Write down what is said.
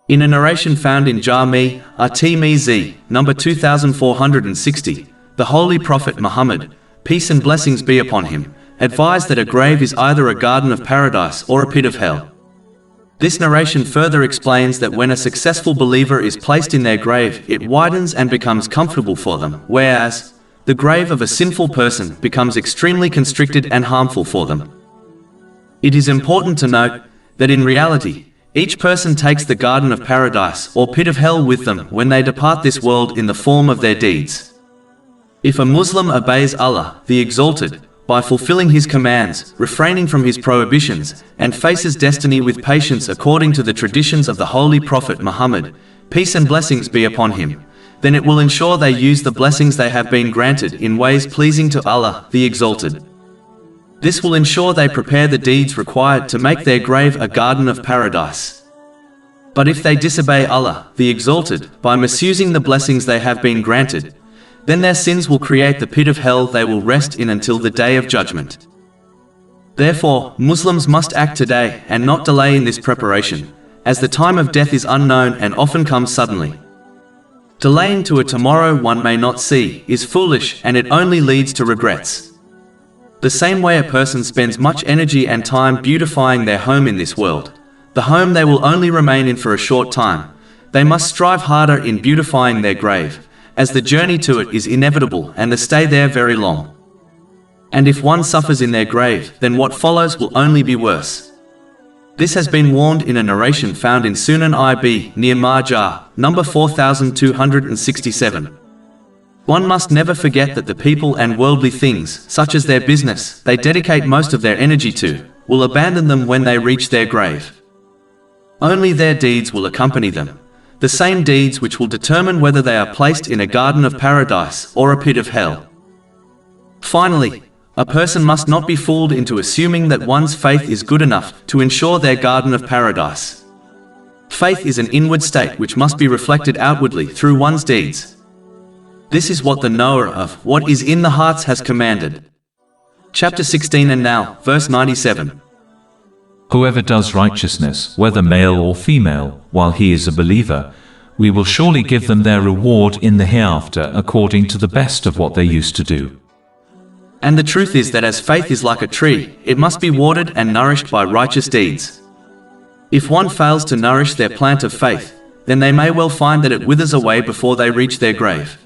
In a narration found in Jami' at-Tirmidhi, number 2460, the Holy Prophet Muhammad, peace and blessings be upon him, advised that a grave is either a garden of paradise or a pit of hell. This narration further explains that when a successful believer is placed in their grave, it widens and becomes comfortable for them, whereas the grave of a sinful person becomes extremely constricted and harmful for them. It is important to note that in reality, each person takes the garden of paradise or pit of hell with them when they depart this world in the form of their deeds. If a Muslim obeys Allah, the Exalted, by fulfilling His commands, refraining from His prohibitions, and faces destiny with patience according to the traditions of the Holy Prophet Muhammad, peace and blessings be upon him, then it will ensure they use the blessings they have been granted in ways pleasing to Allah, the Exalted. This will ensure they prepare the deeds required to make their grave a garden of paradise. But if they disobey Allah, the Exalted, by misusing the blessings they have been granted, then their sins will create the pit of hell they will rest in until the Day of Judgment. Therefore, Muslims must act today and not delay in this preparation, as the time of death is unknown and often comes suddenly. Delaying to a tomorrow one may not see is foolish, and it only leads to regrets. The same way a person spends much energy and time beautifying their home in this world, the home they will only remain in for a short time, they must strive harder in beautifying their grave, as the journey to it is inevitable and the stay there very long. And if one suffers in their grave, then what follows will only be worse. This has been warned in a narration found in Sunan Ibn Majah, number 4267. One must never forget that the people and worldly things, such as their business, they dedicate most of their energy to, will abandon them when they reach their grave. Only their deeds will accompany them, the same deeds which will determine whether they are placed in a garden of paradise or a pit of hell. Finally, a person must not be fooled into assuming that one's faith is good enough to ensure their garden of paradise. Faith is an inward state which must be reflected outwardly through one's deeds. This is what the knower of what is in the hearts has commanded. Chapter 16 and now, verse 97. Whoever does righteousness, whether male or female, while he is a believer, we will surely give them their reward in the hereafter according to the best of what they used to do. And the truth is that as faith is like a tree, it must be watered and nourished by righteous deeds. If one fails to nourish their plant of faith, then they may well find that it withers away before they reach their grave.